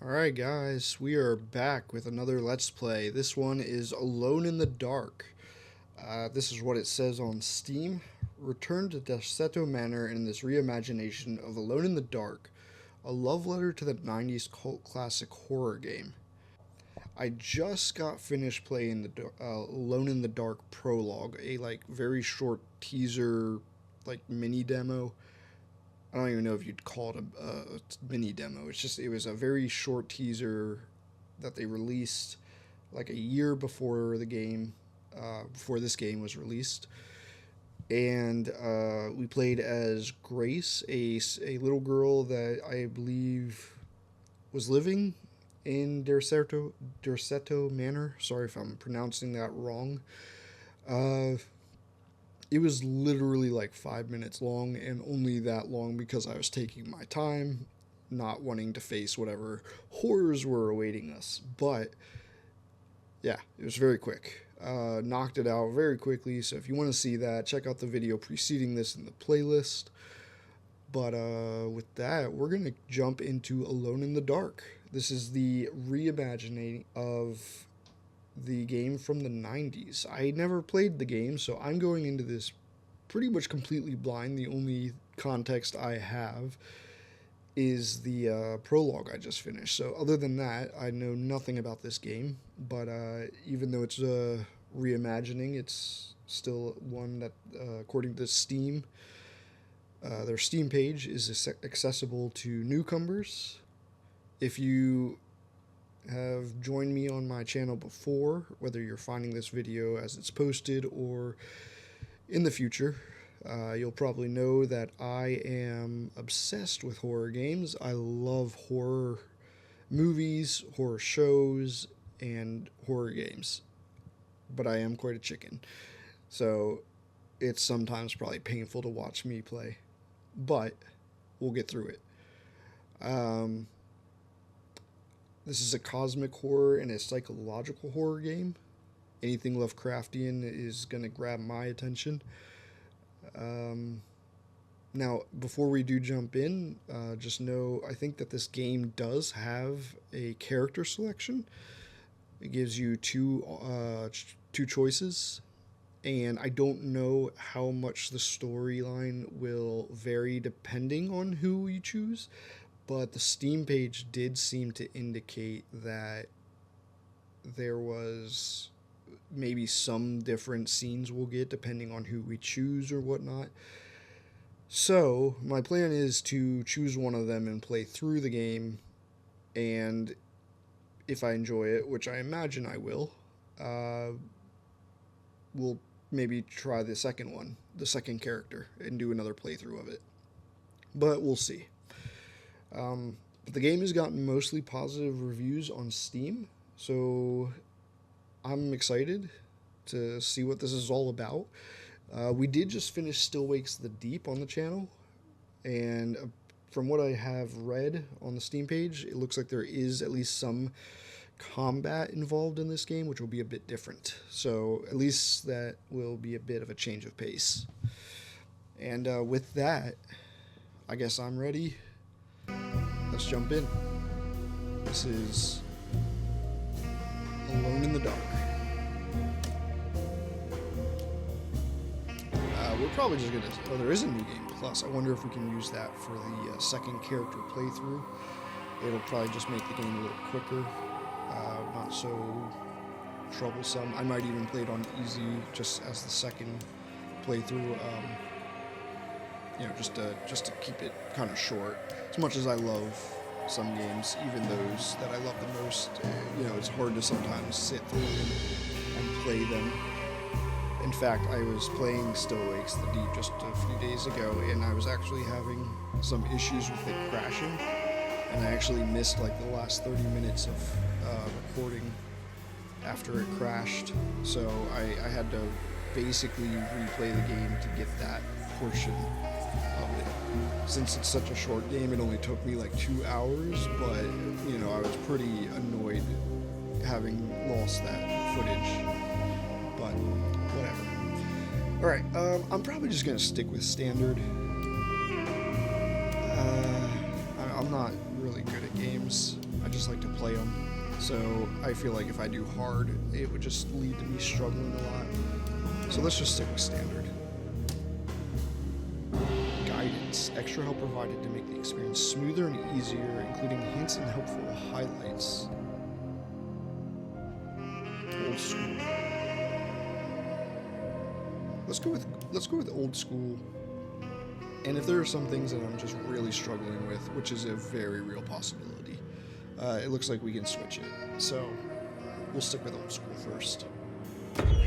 Alright guys, we are back with another Let's Play. This one is Alone in the Dark. This is what it says on Steam. Return to Derceto Manor in this reimagination of Alone in the Dark, a love letter to the 90s cult classic horror game. I just got finished playing the Alone in the Dark prologue, a very short teaser mini demo. I don't even know if you'd call it a mini demo. It was a very short teaser that they released like a year before the game, before this game was released. And we played as Grace, a little girl that I believe was living in Derceto Manor. Sorry if I'm pronouncing that wrong. It was literally like 5 minutes long, and only that long because I was taking my time, not wanting to face whatever horrors were awaiting us. But yeah, it was very quick. Knocked it out very quickly, so if you want to see that, check out the video preceding this in the playlist. But with that, we're going to jump into Alone in the Dark. This is the reimagining of the game from the 90s. I never played the game, so I'm going into this pretty much completely blind. The only context I have is the prologue I just finished. So other than that, I know nothing about this game, but even though it's a reimagining, it's still one that, according to Steam, their Steam page is accessible to newcomers. If you have joined me on my channel before, whether you're finding this video as it's posted or in the future, you'll probably know that I am obsessed with horror games. I love horror movies, horror shows, and horror games, but I am quite a chicken, so it's sometimes probably painful to watch me play, but we'll get through it. This is a cosmic horror and a psychological horror game. Anything Lovecraftian is going to grab my attention. Now, before we do jump in, just know I think that this game does have a character selection. It gives you two choices, and I don't know how much the storyline will vary depending on who you choose. But the Steam page did seem to indicate that there was maybe some different scenes we'll get depending on who we choose or whatnot. So my plan is to choose one of them and play through the game, and if I enjoy it, which I imagine I will, we'll maybe try the second character, and do another playthrough of it. But we'll see. But the game has gotten mostly positive reviews on Steam, so I'm excited to see what this is all about. We did just finish Still Wakes the Deep on the channel, and from what I have read on the Steam page, it looks like there is at least some combat involved in this game, which will be a bit different. So at least that will be a bit of a change of pace. And with that, I guess I'm ready. Let's jump in. This is Alone in the Dark. We're probably just gonna... Oh, there is a New Game Plus. I wonder if we can use that for the second character playthrough. It'll probably just make the game a little quicker, not so troublesome. I might even play it on easy just as the second playthrough. Just to keep it kind of short. As much as I love some games, even those that I love the most, it's hard to sometimes sit through and play them. In fact, I was playing Still Wakes the Deep just a few days ago, and I was actually having some issues with it crashing, and I actually missed like the last 30 minutes of recording after it crashed, so I had to basically replay the game to get that portion of it. Since it's such a short game, it only took me like 2 hours, but I was pretty annoyed having lost that footage, but whatever. Alright, I'm probably just gonna stick with standard. I'm not really good at games. I just like to play them. So I feel like if I do hard, it would just lead to me struggling a lot. So let's just stick with standard. Guidance. Extra help provided to make the experience smoother and easier, including hints and helpful highlights. Old school. Let's go with old school. And if there are some things that I'm just really struggling with, which is a very real possibility, it looks like we can switch it. So we'll stick with old school first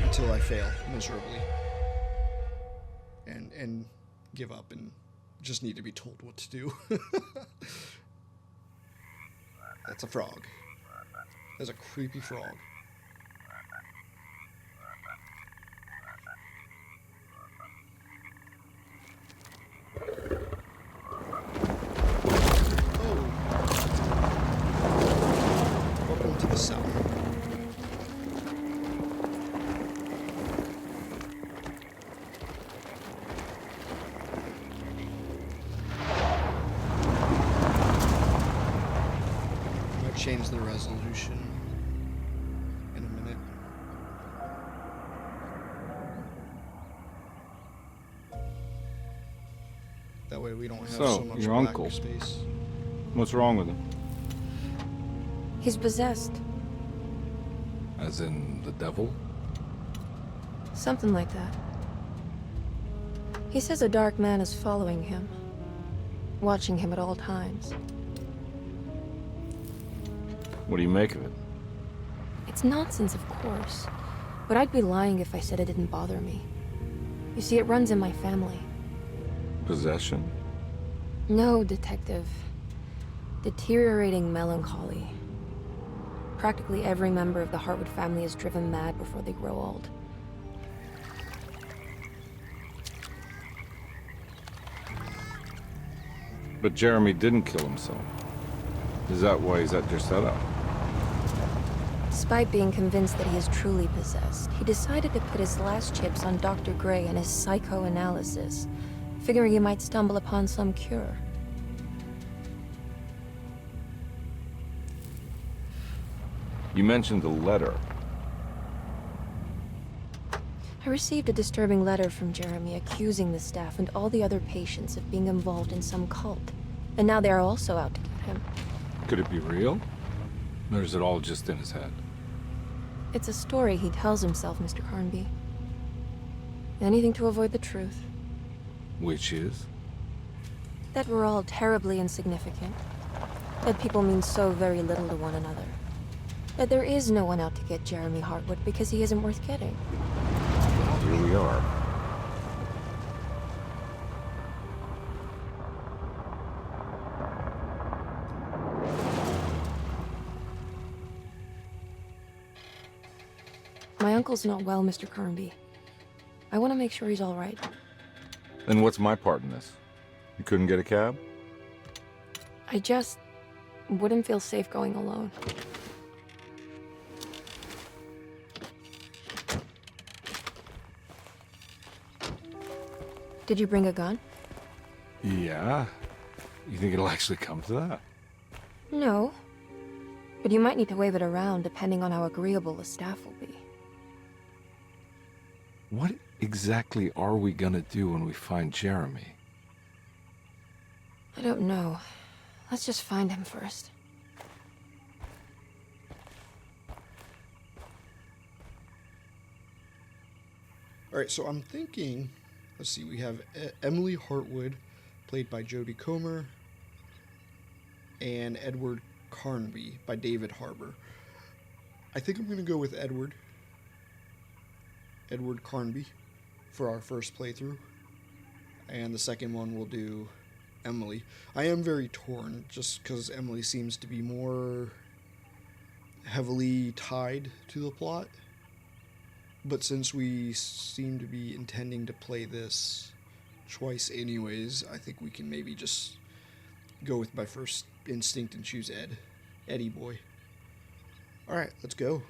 until I fail miserably and give up and just need to be told what to do. That's a frog. That's a creepy frog. Welcome to the South. Might change the resolution in a minute. That way we don't have so much your black uncle. space. What's wrong with him? He's possessed. As in the devil? Something like that. He says a dark man is following him, watching him at all times. What do you make of it? It's nonsense, of course, but I'd be lying if I said it didn't bother me. You see, it runs in my family. Possession? No, Detective. Deteriorating melancholy. Practically every member of the Hartwood family is driven mad before they grow old. But Jeremy didn't kill himself. Is that why he's at Derceto? Despite being convinced that he is truly possessed, he decided to put his last chips on Dr. Gray and his psychoanalysis, figuring he might stumble upon some cure. You mentioned the letter. I received a disturbing letter from Jeremy accusing the staff and all the other patients of being involved in some cult. And now they are also out to get him. Could it be real? Or is it all just in his head? It's a story he tells himself, Mr. Carnby. Anything to avoid the truth. Which is? That we're all terribly insignificant. That people mean so very little to one another. That there is no one out to get Jeremy Hartwood because he isn't worth getting. Well, here we are. My uncle's not well, Mr. Carnby. I want to make sure he's all right. Then what's my part in this? You couldn't get a cab? I just wouldn't feel safe going alone. Did you bring a gun? Yeah. You think it'll actually come to that? No. But you might need to wave it around depending on how agreeable the staff will be. What exactly are we gonna do when we find Jeremy? I don't know. Let's just find him first. Alright, so I'm thinking, let's see, we have Emily Hartwood, played by Jodie Comer, and Edward Carnby by David Harbour. I think I'm going to go with Edward Carnby for our first playthrough, and the second one we'll do Emily. I am very torn just because Emily seems to be more heavily tied to the plot, but since we seem to be intending to play this twice anyways, I think we can maybe just go with my first instinct and choose Eddie boy. Alright, let's go.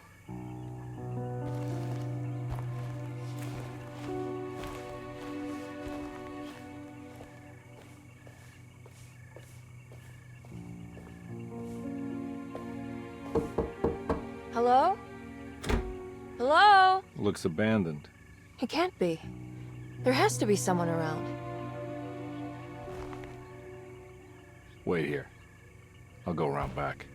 Hello? Hello? Looks abandoned. It can't be. There has to be someone around. Wait here. I'll go around back.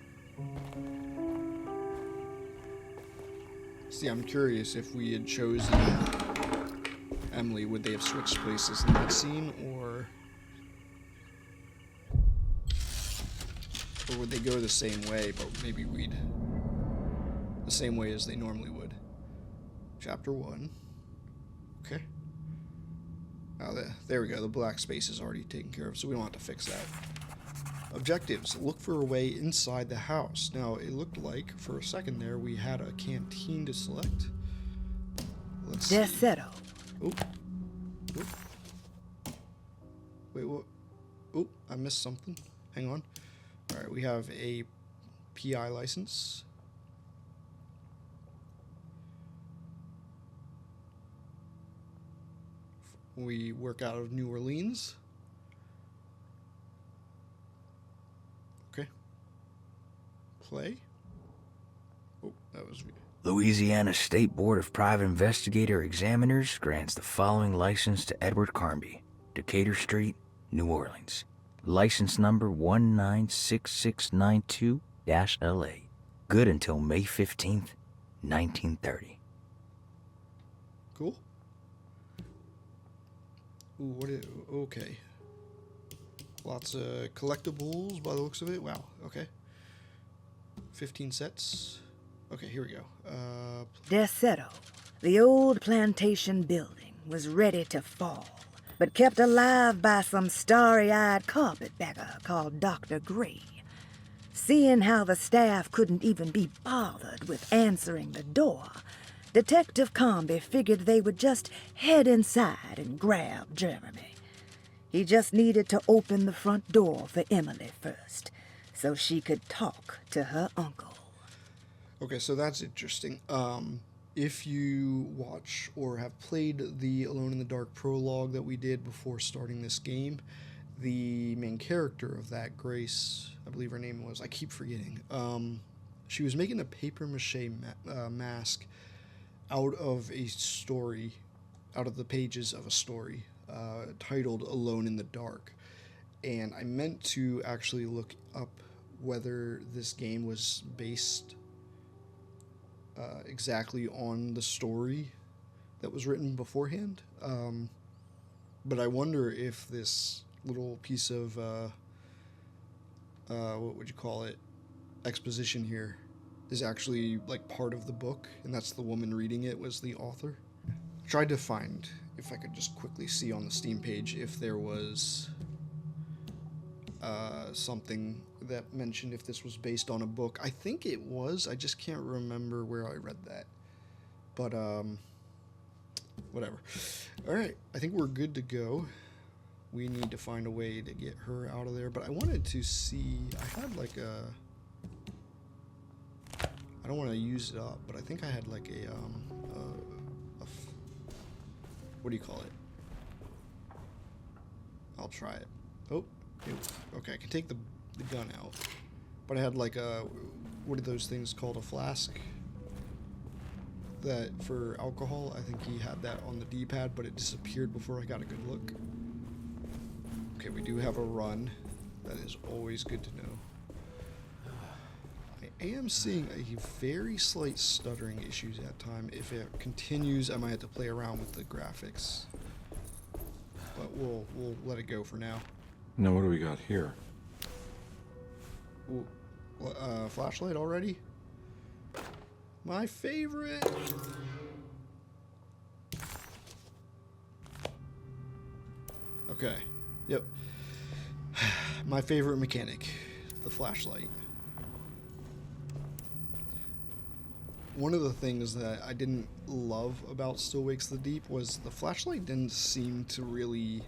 See, I'm curious if we had chosen Emily, would they have switched places in that scene, or would they go the same way, but maybe we'd the same way as they normally would? Chapter 1. Okay. Oh, there we go. The black space is already taken care of, so we don't have to fix that. Objectives. Look for a way inside the house. Now, it looked like, for a second there, we had a canteen to select. Let's see. Derceto. Oop. Oop. Wait, what? Oop, I missed something. Hang on. Alright, we have a PI license. We work out of New Orleans. Okay. Play. Oh, that was... Louisiana State Board of Private Investigator Examiners grants the following license to Edward Carnby, Decatur Street, New Orleans. License number 196692-LA. Good until May 15th, 1930. Cool. Ooh, what is... Okay. Lots of collectibles by the looks of it. Wow, okay. 15 sets. Okay, here we go. Derceto. The old plantation building was ready to fall, but kept alive by some starry-eyed carpetbagger called Dr. Gray. Seeing how the staff couldn't even be bothered with answering the door, Detective Carnby figured they would just head inside and grab Jeremy. He just needed to open the front door for Emily first, so she could talk to her uncle. Okay, so that's interesting. If you watch or have played the Alone in the Dark prologue that we did before starting this game, the main character of that, Grace, I believe her name was, I keep forgetting, she was making a papier-mâché mask out of a story, out of the pages of a story, titled Alone in the Dark. And I meant to actually look up whether this game was based exactly on the story that was written beforehand. But I wonder if this little piece of, what would you call it, exposition here is actually like part of the book, and that's the woman reading it was the author. I tried to find, if I could just quickly see on the Steam page, if there was something that mentioned if this was based on a book. I think it was. I just can't remember where I read that. But, whatever. Alright, I think we're good to go. We need to find a way to get her out of there. But I wanted to see... I had like a... I don't want to use it up, but I think I had like a what do you call it? I'll try it. Oh, okay, I can take the gun out. But I had like a, what are those things called? A flask? That for alcohol, I think he had that on the D-pad, but it disappeared before I got a good look. Okay, we do have a run. That is always good to know. I am seeing a very slight stuttering issues at time. If it continues, I might have to play around with the graphics. But we'll let it go for now. Now what do we got here? Ooh, flashlight already? My favorite! Okay, yep. My favorite mechanic, the flashlight. One of the things that I didn't love about Still Wakes the Deep was the flashlight didn't seem to really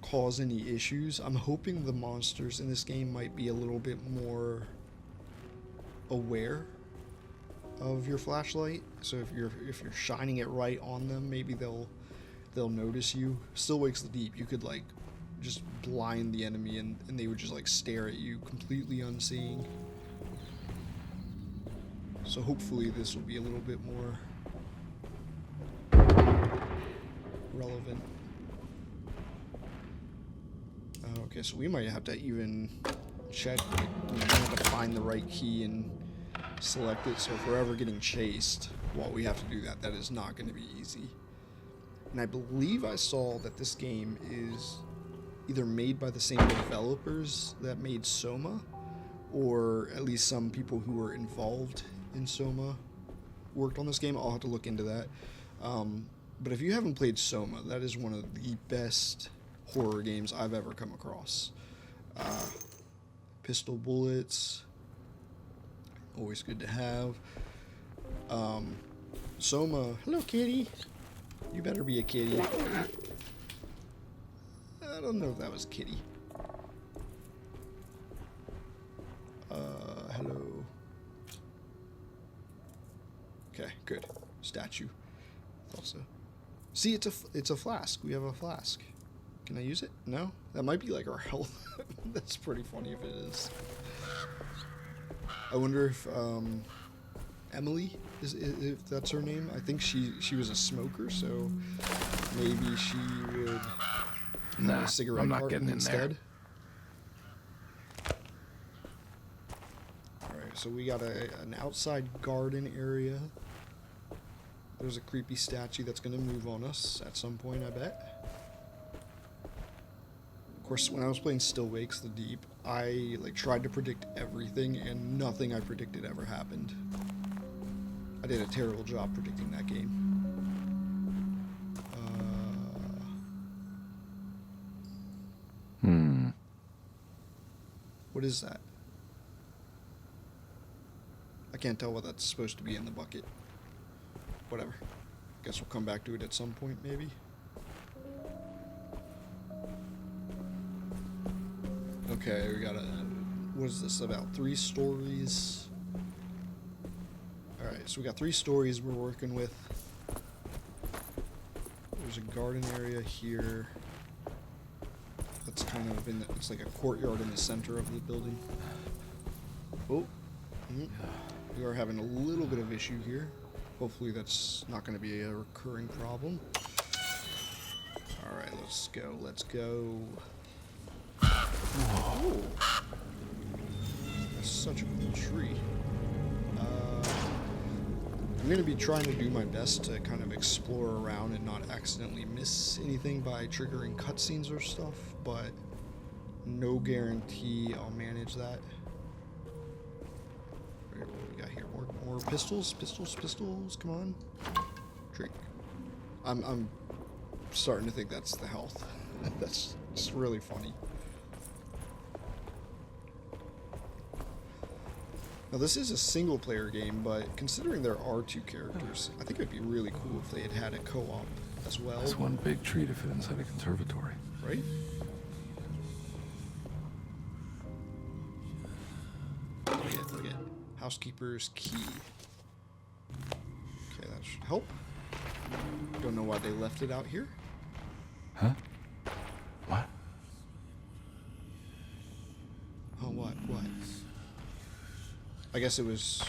cause any issues. I'm hoping the monsters in this game might be a little bit more aware of your flashlight. So if you're shining it right on them, maybe they'll notice you. Still Wakes the Deep, you could like just blind the enemy and they would just like stare at you completely unseeing. So hopefully this will be a little bit more relevant. Okay, so we might have to even check, like, we might have to find the right key and select it. So if we're ever getting chased while we have to do that, that is not going to be easy. And I believe I saw that this game is either made by the same developers that made Soma, or at least some people who were involved in Soma worked on this game. I'll have to look into that. But if you haven't played Soma, that is one of the best horror games I've ever come across. Pistol bullets, always good to have. Soma, hello kitty. You better be a kitty. I don't know if that was kitty. Hello. Okay, good. Statue. Thought so. See, it's a flask. We have a flask. Can I use it? No? That might be like our health. That's pretty funny if it is. I wonder if Emily if that's her name. I think she was a smoker, so maybe she would have a cigarette I'm not carton getting in instead. Alright, so we got an outside garden area. There's a creepy statue that's going to move on us at some point, I bet. Of course, when I was playing Still Wakes the Deep, I tried to predict everything, and nothing I predicted ever happened. I did a terrible job predicting that game. What is that? I can't tell what that's supposed to be in the bucket. Whatever. Guess we'll come back to it at some point, maybe. Okay, we got what is this, about 3 stories? Alright, so we got 3 stories we're working with. There's a garden area here. That's kind of it's like a courtyard in the center of the building. Oh. We are having a little bit of issue here. Hopefully that's not going to be a recurring problem. Alright, let's go. Let's go. Whoa. That's such a cool tree. I'm going to be trying to do my best to kind of explore around and not accidentally miss anything by triggering cutscenes or stuff, but no guarantee I'll manage that. Right, what do we got here? More pistols? Pistols, come on. Drink. I'm starting to think that's the health. That's just really funny. Now this is a single player game, but considering there are 2 characters, I think it'd be really cool if they had a co-op as well. That's one big tree to fit inside a conservatory. Right? Look at housekeeper's key. Okay, that should help. Don't know why they left it out here. Huh? What? Oh, what? I guess it was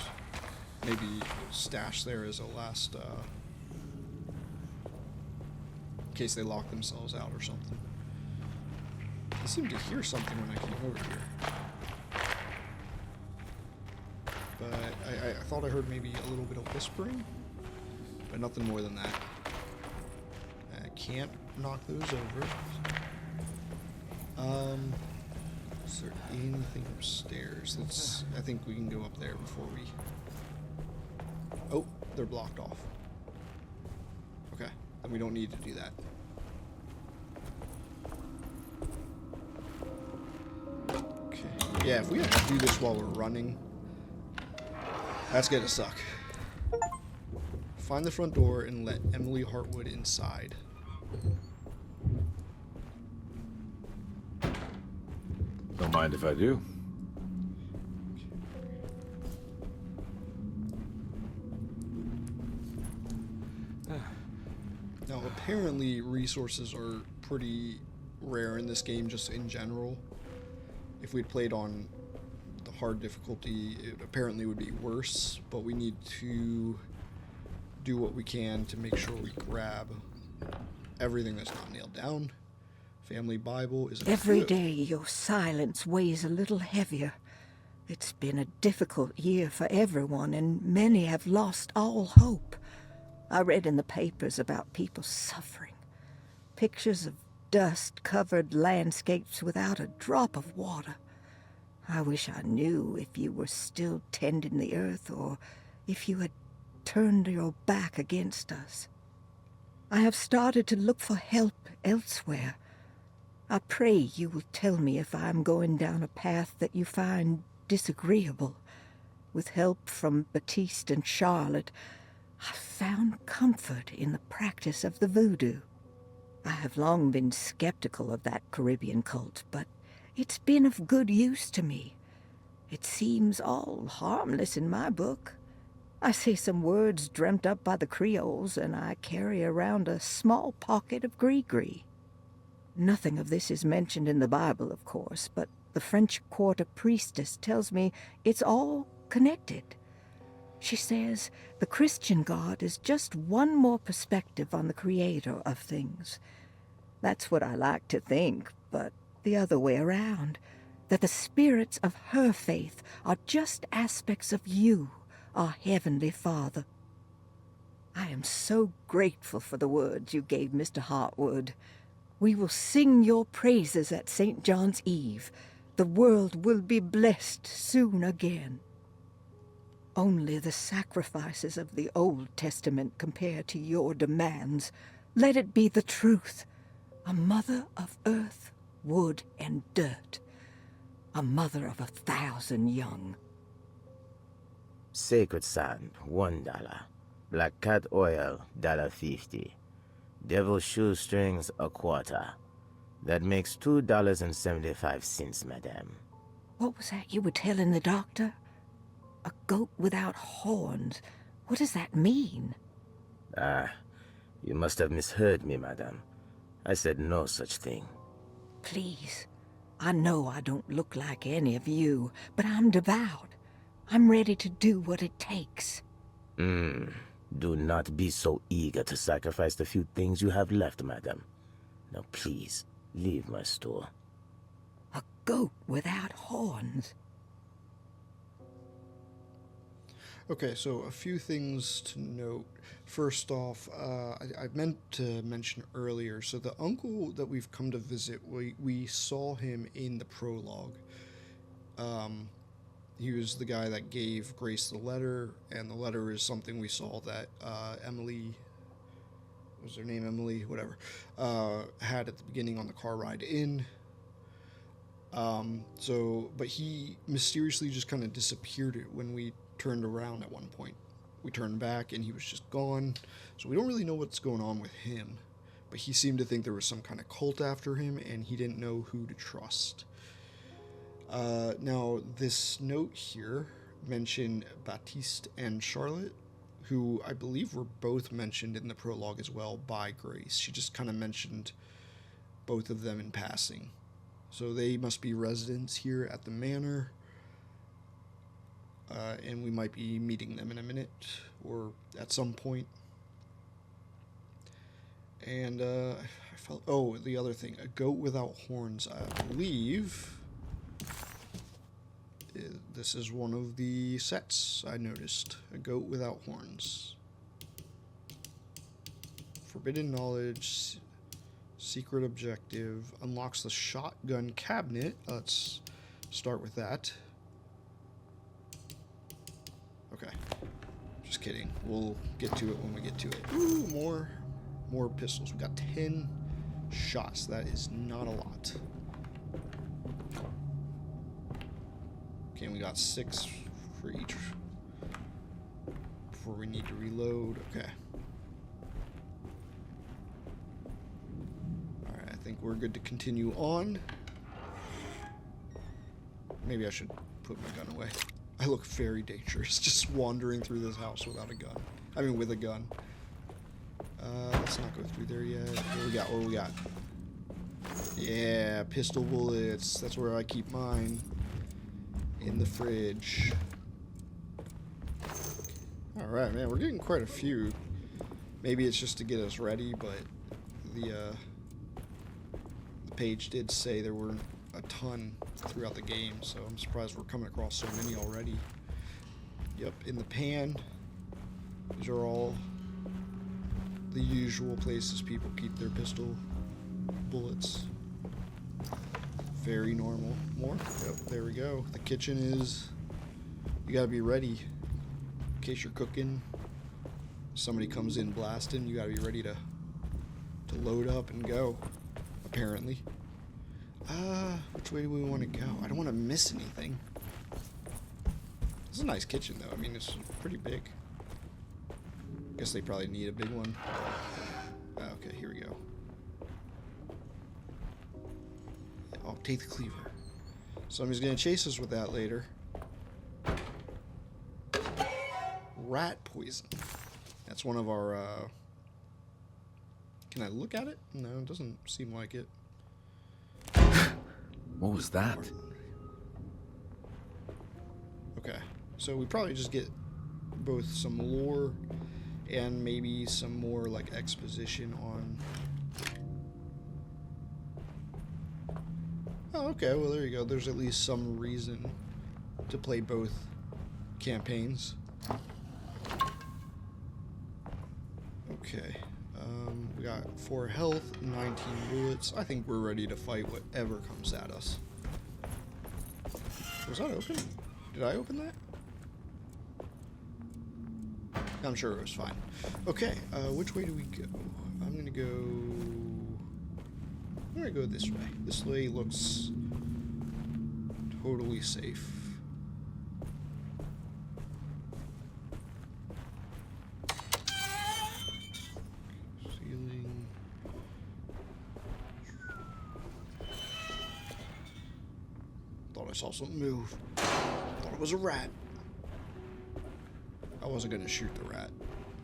maybe stashed there as a last, in case they lock themselves out or something. I seemed to hear something when I came over here. But I thought I heard maybe a little bit of whispering, but nothing more than that. I can't knock those over. Is there anything upstairs? I think we can go up there before we... Oh, they're blocked off. Okay, then we don't need to do that. Okay, yeah, if we have to do this while we're running, that's gonna suck. Find the front door and let Emily Hartwood inside. Don't mind if I do. Now, apparently resources are pretty rare in this game, just in general. If we'd played on the hard difficulty, it apparently would be worse, but we need to do what we can to make sure we grab everything that's not nailed down. Family Bible is Every day your silence weighs a little heavier. It's been a difficult year for everyone, and many have lost all hope. I read in the papers about people suffering. Pictures of dust-covered landscapes without a drop of water. I wish I knew if you were still tending the earth or if you had turned your back against us. I have started to look for help elsewhere. I pray you will tell me if I am going down a path that you find disagreeable. With help from Baptiste and Charlotte, I found comfort in the practice of the voodoo. I have long been skeptical of that Caribbean cult, but it's been of good use to me. It seems all harmless in my book. I say some words dreamt up by the Creoles, and I carry around a small pocket of gris-gris. Nothing of this is mentioned in the Bible, of course, but the French Quarter priestess tells me it's all connected. She says the Christian God is just one more perspective on the creator of things. That's what I like to think, but the other way around, that the spirits of her faith are just aspects of you, our Heavenly Father. I am so grateful for the words you gave Mr. Hartwood. We will sing your praises at St. John's Eve. The world will be blessed soon again. Only the sacrifices of the Old Testament compare to your demands. Let it be the truth. A mother of earth, wood, and dirt. A mother of 1,000 young. Sacred sand, $1. Black cat oil, $1.50. Devil shoestrings, a quarter. That makes $2.75, madame. What was that you were telling the doctor? A goat without horns. What does that mean? You must have misheard me, madame. I said no such thing. Please. I know I don't look like any of you, but I'm devout. I'm ready to do what it takes. Do not be so eager to sacrifice the few things you have left, madam. Now please, leave my store. A goat without horns. Okay, so a few things to note. First off, I meant to mention earlier, so the uncle that we've come to visit, we saw him in the prologue. He was the guy that gave Grace the letter, and the letter is something we saw that Emily, was her name Emily? Whatever, had at the beginning on the car ride in. But he mysteriously just kind of disappeared when we turned around at one point. We turned back and he was just gone. So we don't really know what's going on with him. But he seemed to think there was some kind of cult after him and he didn't know who to trust. Now, this note here mentioned Baptiste and Charlotte, who I believe were both mentioned in the prologue as well by Grace. She just kind of mentioned both of them in passing. So they must be residents here at the manor. And we might be meeting them in a minute or at some point. And I felt, oh, the other thing, a goat without horns, I believe. This is one of the sets I noticed. A goat without horns. Forbidden knowledge, secret objective, unlocks the shotgun cabinet. Let's start with that. Okay, just kidding. We'll get to it when we get to it. Ooh, more pistols. We got 10 shots. That is not a lot. Okay, we got 6 for each before we need to reload. Okay. Alright, I think we're good to continue on. Maybe I should put my gun away. I look very dangerous just wandering through this house without a gun. I mean, with a gun. Let's not go through there yet. What do we got? Yeah, pistol bullets. That's where I keep mine. in the fridge. Alright, man, we're getting quite a few. Maybe it's just to get us ready, but the page did say there were a ton throughout the game, so I'm surprised we're coming across so many already. Yep, in the pan. These are all the usual places people keep their pistol bullets. Very normal. More? Yep, there we go. The kitchen is... You gotta be ready. In case you're cooking. Somebody comes in blasting, you gotta be ready to load up and go. Apparently. Which way do we want to go? I don't want to miss anything. This is a nice kitchen, though. I mean, it's pretty big. Guess they probably need a big one. Okay, here we go. Oh, take the cleaver. Somebody's gonna chase us with that later. Rat poison. That's one of our, Can I look at it? No, it doesn't seem like it. What was that? Okay, so we probably just get both some lore and maybe some more, like, exposition on... Oh, okay, well, there you go. There's at least some reason to play both campaigns. Okay, we got 4 health, 19 bullets. I think we're ready to fight whatever comes at us. Was that open? Did I open that? I'm sure it was fine. Okay, which way do we go? I'm gonna go this way. This way looks totally safe. Ceiling. Thought I saw something move. Thought it was a rat. I wasn't gonna shoot the rat.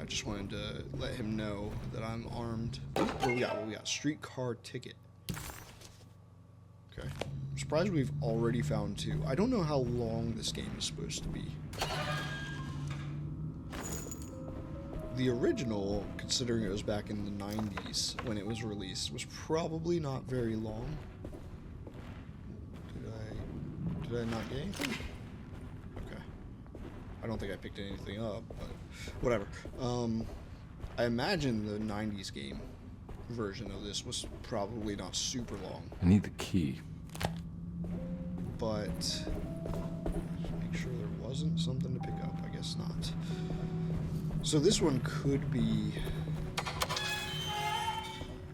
I just wanted to let him know that I'm armed. What do we got? We got streetcar ticket. Okay. I'm surprised we've already found 2. I don't know how long this game is supposed to be. The original, considering it was back in the 90s when it was released, was probably not very long. Did I not get anything? Okay. I don't think I picked anything up, but whatever. I imagine the 90s game version of this was probably not super long. I need the key. But just make sure there wasn't something to pick up. I guess not. So this one could be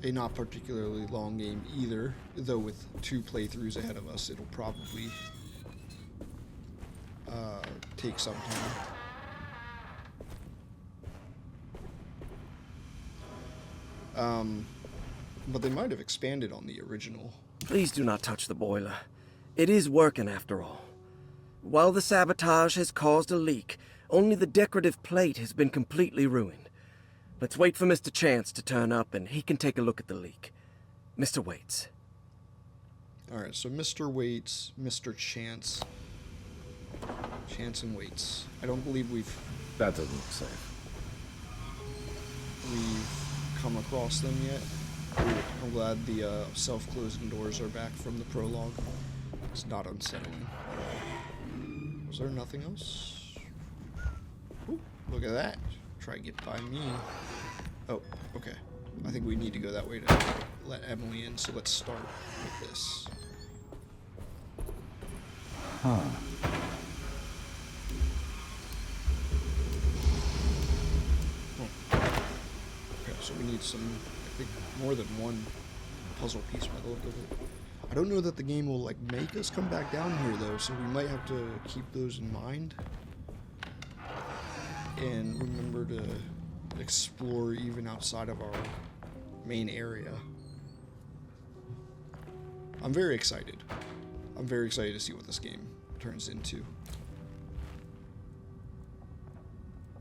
a not particularly long game either, though with 2 playthroughs ahead of us, it'll probably take some time. But they might have expanded on the original. Please do not touch the boiler. It is working after all. While the sabotage has caused a leak, only the decorative plate has been completely ruined. Let's wait for Mr. Chance to turn up and he can take a look at the leak. Mr. Waits. Alright, so Mr. Waits, Mr. Chance. Chance and Waits. I don't believe That doesn't look safe. we've come across them yet. I'm glad the self-closing doors are back from the prologue. It's not unsettling. Was there nothing else? Ooh, look at that. Try to get by me. Oh, okay. I think we need to go that way to let Emily in, so let's start with this. Huh. Okay, so we need some, I think, more than one puzzle piece by the look of it. I don't know that the game will, like, make us come back down here, though, so we might have to keep those in mind. And remember to explore even outside of our main area. I'm very excited. I'm very excited to see what this game turns into.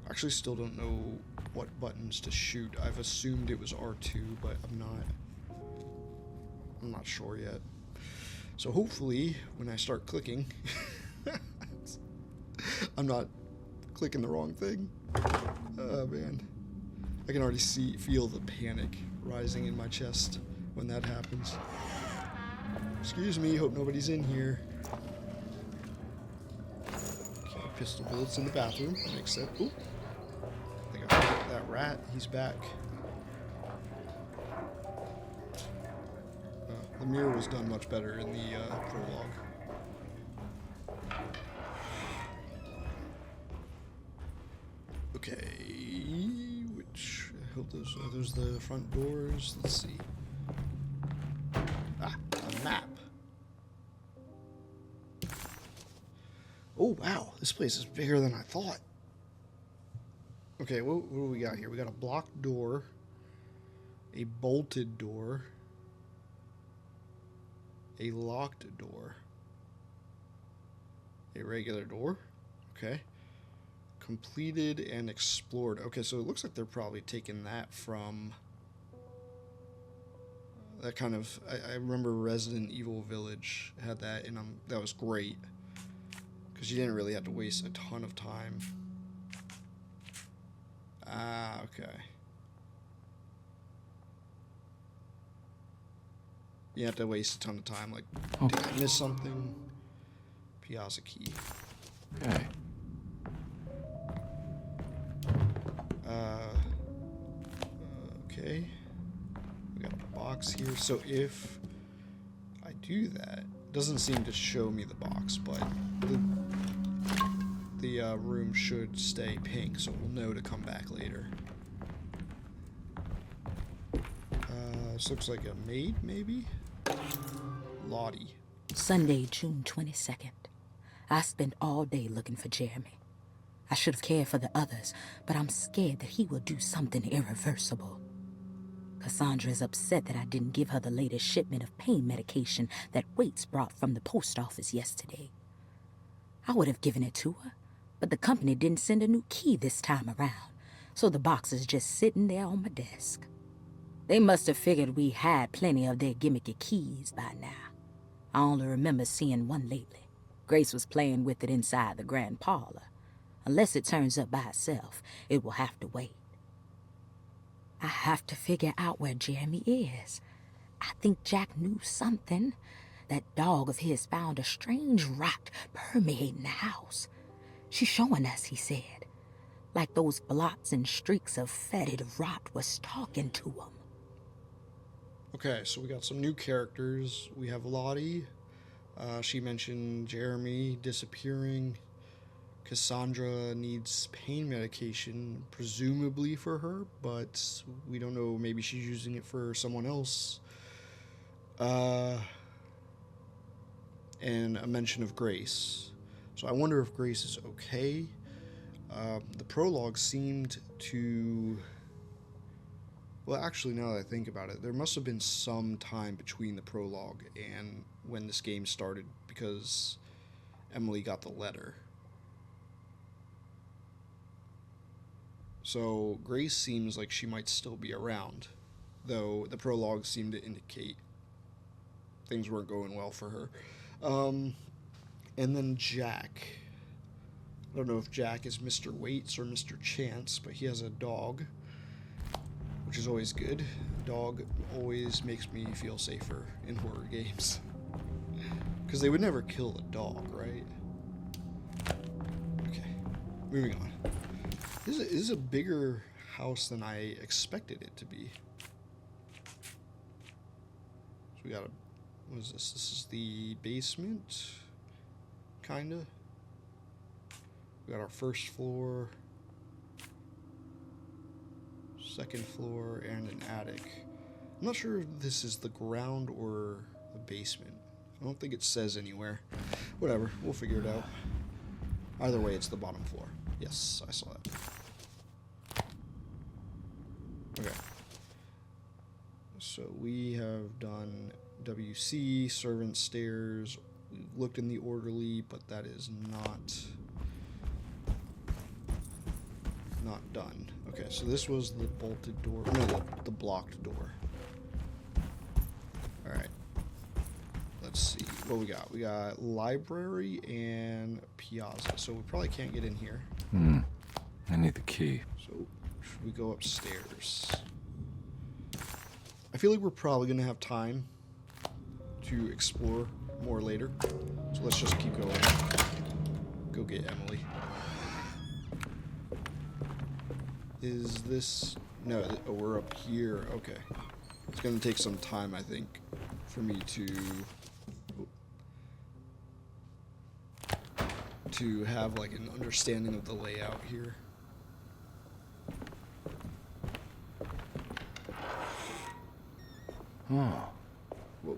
I actually still don't know what buttons to shoot. I've assumed it was R2, but I'm not sure yet. So hopefully, when I start clicking, I'm not clicking the wrong thing. Oh, man. I can already feel the panic rising in my chest when that happens. Excuse me, hope nobody's in here. Okay, pistol bullets in the bathroom. Makes sense. Ooh. I think I hit that rat. He's back. The mirror was done much better in the prologue. Okay, which I hope those are those the front doors. Let's see. Ah, a map. Oh wow, this place is bigger than I thought. Okay, what do we got here? We got a blocked door, a bolted door, a locked door, a regular door. Okay. Completed and explored. Okay, so it looks like they're probably taking that from that kind of. I remember Resident Evil Village had that, and that was great because you didn't really have to waste a ton of time. Ah, okay. You have to waste a ton of time. Like, did I miss something? Piazza key. Okay. Okay. We got a box here. So if I do that, it doesn't seem to show me the box, but the room should stay pink, so we'll know to come back later. This looks like a maid, maybe? Lottie. Sunday, June 22nd. I spent all day looking for Jeremy. I should have cared for the others, but I'm scared that he will do something irreversible. Cassandra is upset that I didn't give her the latest shipment of pain medication that Waits brought from the post office yesterday. I would have given it to her, but the company didn't send a new key this time around, so the box is just sitting there on my desk. They must have figured we had plenty of their gimmicky keys by now. I only remember seeing one lately. Grace was playing with it inside the grand parlor. Unless it turns up by itself, it will have to wait. I have to figure out where Jeremy is. I think Jack knew something. That dog of his found a strange rot permeating the house. She's showing us, he said. Like those blots and streaks of fetid rot was talking to him. Okay, so we got some new characters. We have Lottie. She mentioned Jeremy disappearing. Cassandra needs pain medication, presumably for her, but we don't know. Maybe she's using it for someone else. And a mention of Grace. So I wonder if Grace is okay. The prologue seemed to... Well, actually, now that I think about it, there must have been some time between the prologue and when this game started, because Emily got the letter. So Grace seems like she might still be around, though the prologue seemed to indicate things weren't going well for her. And then Jack. I don't know if Jack is Mr. Waits or Mr. Chance, but he has a dog, which is always good. Dog always makes me feel safer in horror games. Because they would never kill a dog, right? Okay, moving on. This is a bigger house than I expected it to be. So we got a... What is this? This is the basement? Kinda. We got our first floor, second floor, and an attic. I'm not sure if this is the ground or the basement. I don't think it says anywhere. Whatever, we'll figure it out. Either way, it's the bottom floor. Yes, I saw that. Okay. So we have done WC, servant stairs. We've looked in the orderly, but that is not done. Okay, so this was the bolted door. No, the blocked door. Alright. let's see what we got. We got library and piazza, so we probably can't get in here. I need the key. So should we go upstairs? I feel like we're probably gonna have time to explore more later, so let's just keep going. Go get Emily. Is this... No, oh, we're up here. Okay. It's gonna take some time, I think, for me to have, like, an understanding of the layout here. Oh. Whoa.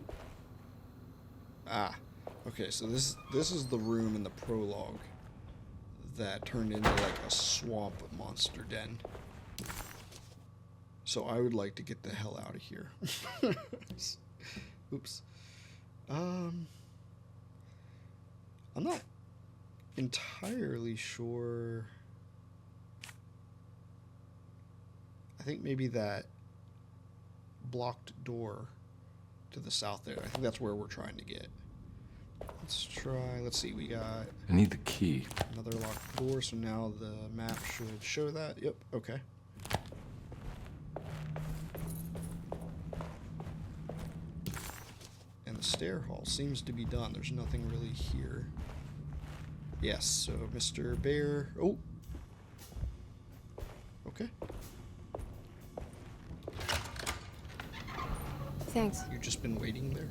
Ah. Okay, so this is the room in the prologue that turned into, like, a swamp monster den. So I would like to get the hell out of here. Oops. I'm not entirely sure. I think maybe that blocked door to the south there. I think that's where we're trying to get. Let's try. Let's see. We got I need the key. another locked door, so now the map should show that. Yep. Okay. And the stair hall seems to be done. There's nothing really here. Yes, so Mr. Bear... Oh! Okay. Thanks. You've just been waiting there?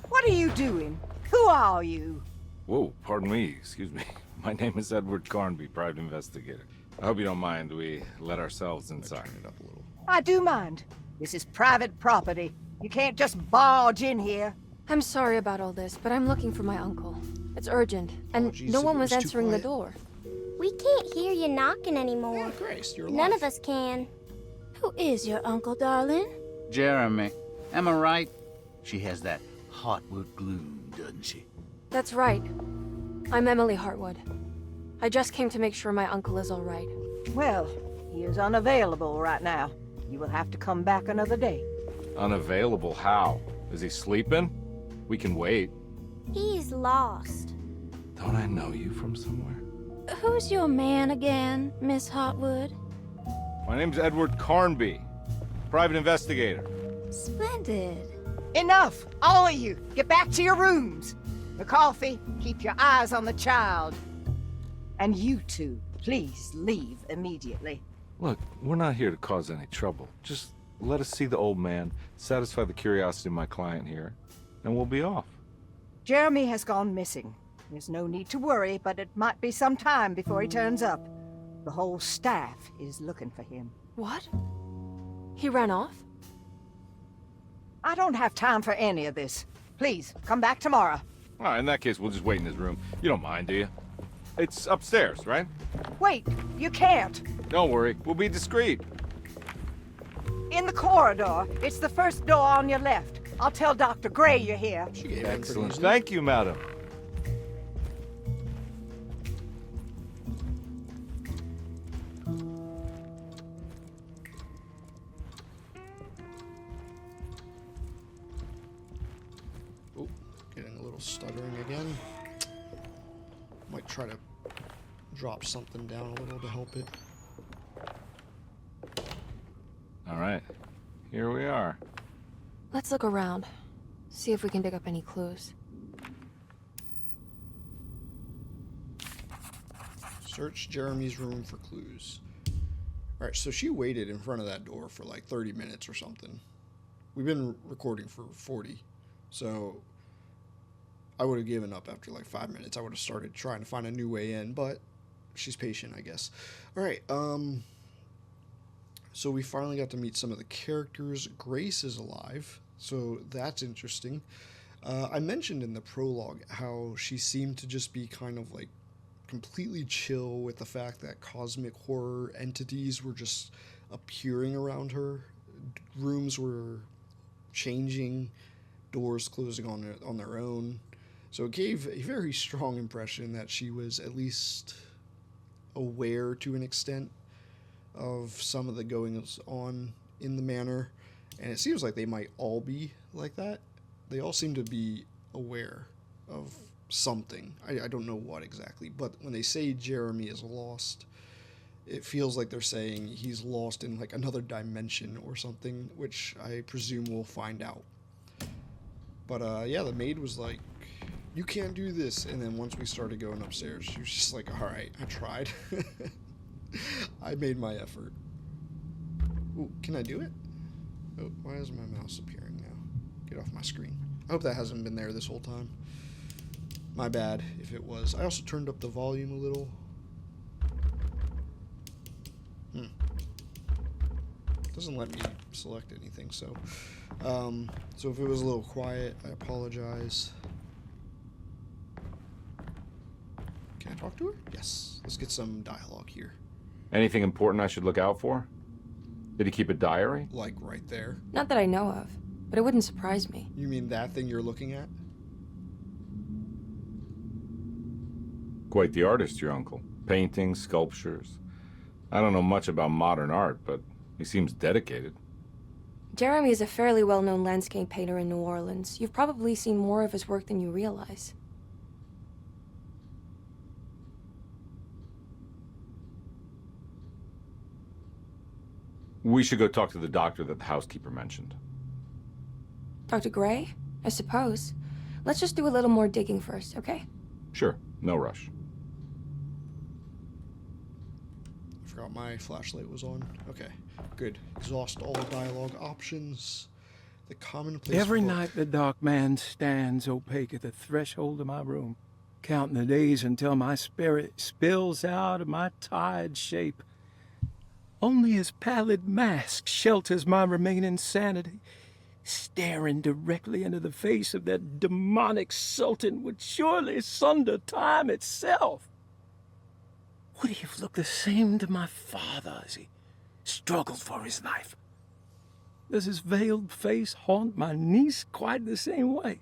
What are you doing? Who are you? Whoa, pardon me, excuse me. My name is Edward Carnby, private investigator. I hope you don't mind we let ourselves inside. Turn it up a little. I do mind. This is private property. You can't just barge in here. I'm sorry about all this, but I'm looking for my uncle. It's urgent, and geez, no if one it was was too answering the quiet. door. We can't hear you knocking anymore. Yeah, Grace, you're alive. None of us can. Who is your uncle, darling? Jeremy. Am I right? She has that Hartwood gloom, doesn't she? That's right. I'm Emily Hartwood. I just came to make sure my uncle is all right. Well, he is unavailable right now. You will have to come back another day. Unavailable how? Is he sleeping? We can wait. He's lost. Don't I know you from somewhere? Who's your man again, Miss Hartwood? My name's Edward Carnby, private investigator. Splendid. Enough! All of you! Get back to your rooms! McCarthy, keep your eyes on the child. And you two, please leave immediately. Look, we're not here to cause any trouble. Just let us see the old man, satisfy the curiosity of my client here, and we'll be off. Jeremy has gone missing. There's no need to worry, but it might be some time before he turns up. The whole staff is looking for him. What? He ran off? I don't have time for any of this. Please, come back tomorrow. All right, in that case, we'll just wait in his room. You don't mind, do you? It's upstairs, right? Wait, you can't. Don't worry, we'll be discreet. In the corridor. It's the first door on your left. I'll tell Dr. Gray you're here. She gave in pretty Excellent. easily. Thank you, madam. Oh, getting a little stuttering again. Might try to drop something down a little to help it. All right, here we are. Let's look around. See if we can dig up any clues. Search Jeremy's room for clues. Alright, so she waited in front of that door for like 30 minutes or something. We've been recording for 40. So I would have given up after like 5 minutes. I would have started trying to find a new way in, but she's patient, I guess. Alright, so we finally got to meet some of the characters. Grace is alive, so that's interesting. I mentioned in the prologue how she seemed to just be kind of like completely chill with the fact that cosmic horror entities were just appearing around her. Rooms were changing, doors closing on their own. So it gave a very strong impression that she was at least aware to an extent of some of the goings on in the manor. And it seems like they might all be like that, they all seem to be aware of something. I don't know what exactly, but when they say Jeremy is lost, it feels like they're saying he's lost in like another dimension or something, which I presume we'll find out. But yeah, the maid was like, you can't do this. And then once we started going upstairs, she was just like, all right, I tried. I made my effort. Ooh, can I do it? Oh, why is my mouse appearing now? Get off my screen. I hope that hasn't been there this whole time. My bad if it was. I also turned up the volume a little. Doesn't let me select anything, so so if it was a little quiet, I apologize. Can I talk to her? Yes. Let's get some dialogue here. Anything important I should look out for? Did he keep a diary? Like right there. Not that I know of, but it wouldn't surprise me. You mean that thing you're looking at? Quite the artist, your uncle. Paintings, sculptures. I don't know much about modern art, but he seems dedicated. Jeremy is a fairly well-known landscape painter in New Orleans. You've probably seen more of his work than you realize. We should go talk to the doctor that the housekeeper mentioned. Dr. Gray? I suppose. Let's just do a little more digging first, okay? Sure, no rush. I forgot my flashlight was on. Okay, good. Exhaust all dialogue options. The commonplace Every book. night the dark man stands opaque at the threshold of my room, counting the days until my spirit spills out of my tired shape. Only his pallid mask shelters my remaining sanity. Staring directly into the face of that demonic sultan would surely sunder time itself. Would he have looked the same to my father as he struggled for his life? Does his veiled face haunt my niece quite the same way?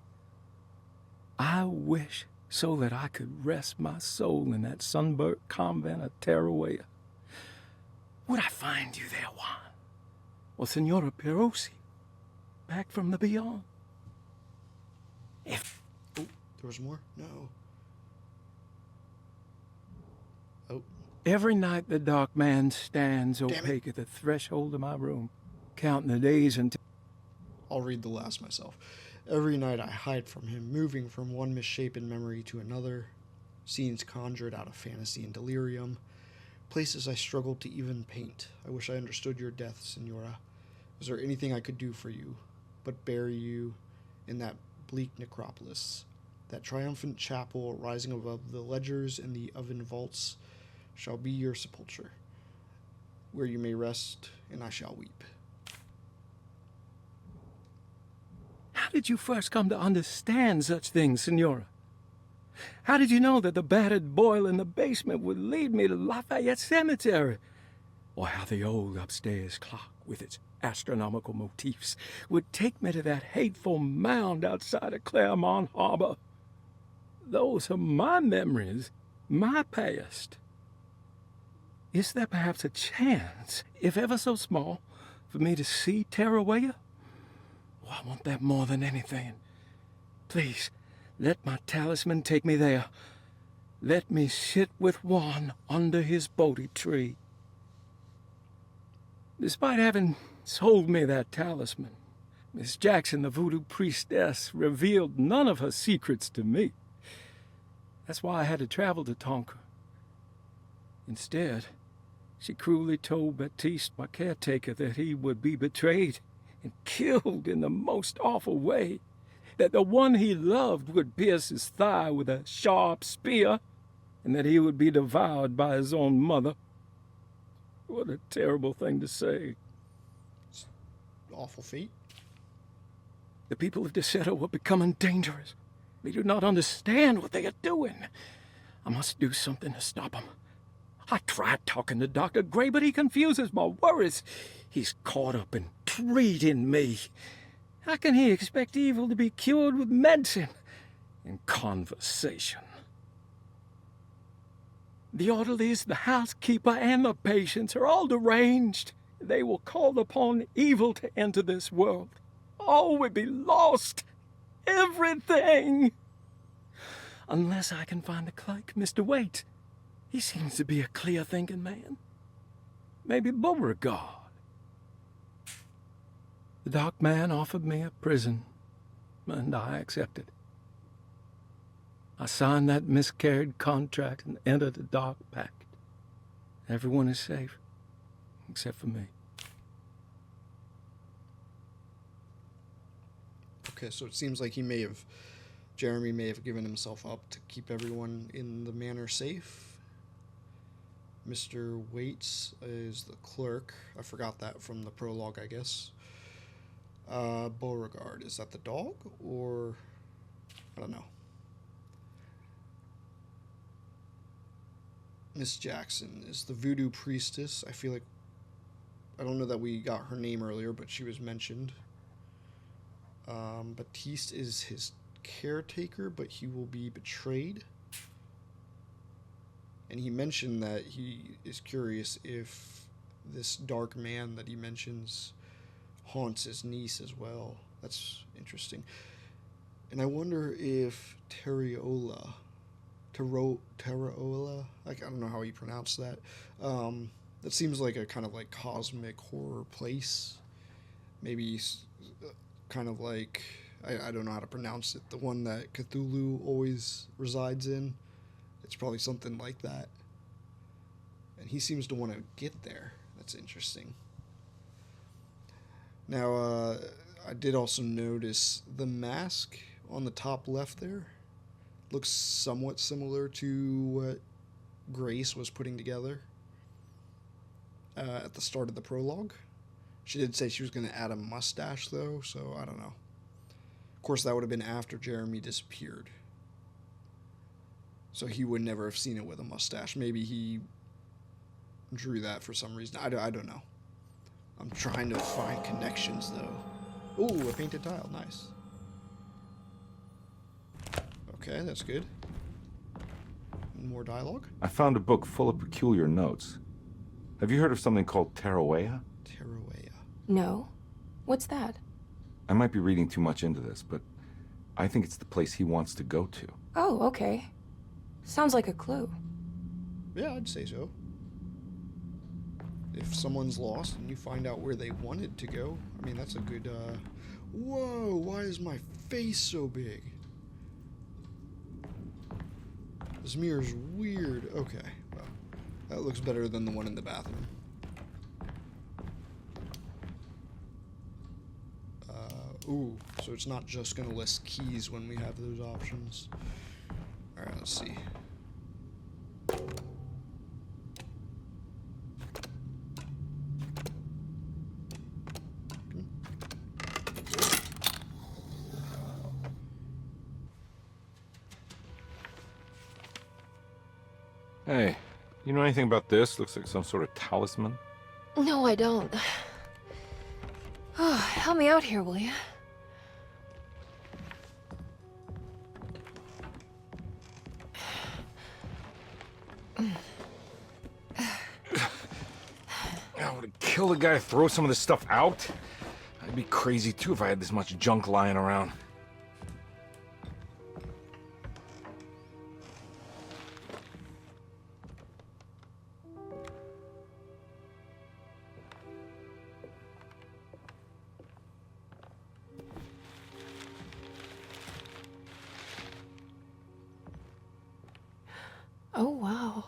I wish so that I could rest my soul in that sunburnt convent of Tarawea. Would I find you there, Juan? Or Senora Perosi, back from the beyond? If... Oh, there was more? No. Oh. Every night the dark man stands opaque at the threshold of my room, counting the days until... I'll read the last myself. Every night I hide from him, moving from one misshapen memory to another, scenes conjured out of fantasy and delirium, places I struggled to even paint. I wish I understood your death, Senora. Is there anything I could do for you but bury you in that bleak necropolis? That triumphant chapel rising above the ledgers and the oven vaults shall be your sepulture, where you may rest, and I shall weep. How did you first come to understand such things, Senora? How did you know that the battered boil in the basement would lead me to Lafayette Cemetery? Or how the old upstairs clock, with its astronomical motifs, would take me to that hateful mound outside of Claremont Harbor? Those are my memories, my past. Is there perhaps a chance, if ever so small, for me to see Tarawea? Oh, I want that more than anything. Please, let my talisman take me there. Let me sit with Juan under his Bodhi tree. Despite having sold me that talisman, Miss Jackson, the voodoo priestess, revealed none of her secrets to me. That's why I had to travel to Tonka. Instead, she cruelly told Baptiste, my caretaker, that he would be betrayed and killed in the most awful way, that the one he loved would pierce his thigh with a sharp spear, and that he would be devoured by his own mother. What a terrible thing to say. Awful fate. The people of Derceto were becoming dangerous. They do not understand what they are doing. I must do something to stop them. I tried talking to Dr. Gray, but he confuses my worries. He's caught up in treating me. How can he expect evil to be cured with medicine and conversation? The orderlies, the housekeeper, and the patients are all deranged. They will call upon evil to enter this world. All will be lost. everything. Unless I can find the clerk, Mr. Waite. He seems to be a clear-thinking man. Maybe Beauregard. The dock man offered me a prison, and I accepted. I signed that miscarried contract and entered the dock pact. Everyone is safe, except for me. Okay, so it seems like Jeremy may have given himself up to keep everyone in the manor safe. Mr. Waits is the clerk. I forgot that from the prologue, I guess. Beauregard, is that the dog? Or, I don't know. Miss Jackson is the voodoo priestess. I feel like, I don't know that we got her name earlier, but she was mentioned. Baptiste is his caretaker, but he will be betrayed. And he mentioned that he is curious if this dark man that he mentions haunts his niece as well. That's interesting. And I wonder if Terraola, I don't know how you pronounce that. That seems like a kind of like cosmic horror place. Maybe kind of like, I don't know how to pronounce it, the one that Cthulhu always resides in. It's probably something like that. And he seems to want to get there. That's interesting. Now, I did also notice the mask on the top left there looks somewhat similar to what Grace was putting together at the start of the prologue. She did say she was going to add a mustache, though, so I don't know. Of course, that would have been after Jeremy disappeared. So he would never have seen it with a mustache. Maybe he drew that for some reason. I don't know. I'm trying to find connections, though. Ooh, a painted tile. Nice. Okay, that's good. More dialogue? I found a book full of peculiar notes. Have you heard of something called Terrawea? Terrawea. No. What's that? I might be reading too much into this, but I think it's the place he wants to go to. Oh, okay. Sounds like a clue. Yeah, I'd say so. If someone's lost and you find out where they wanted to go, I mean, that's a good, Whoa, why is my face so big? This mirror's weird. Okay, well, that looks better than the one in the bathroom. Ooh, so it's not just gonna list keys when we have those options. Alright, let's see. Hey, you know anything about this? Looks like some sort of talisman. No, I don't. Oh, help me out here, will you? I would kill the guy to throw some of this stuff out. I'd be crazy too if I had this much junk lying around. Oh, wow.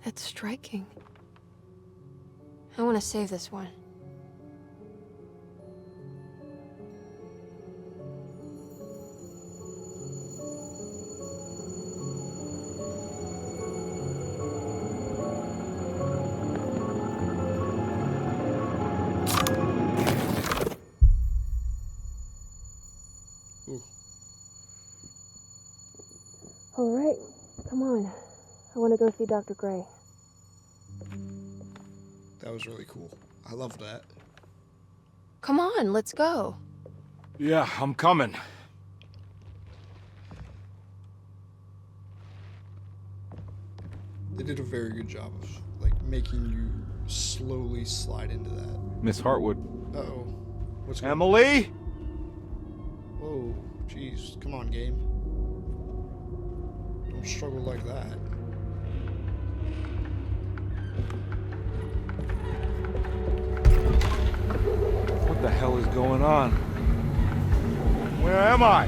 That's striking. I want to save this one. Ooh. All right, come on. I want to go see Dr. Gray. That was really cool. I love that. Come on, let's go. Yeah, I'm coming. They did a very good job of, like, making you slowly slide into that. Miss Hartwood. Uh-oh. What's going on? Emily? Whoa, jeez, come on, game. Don't struggle like that. What the hell is going on? Where am I?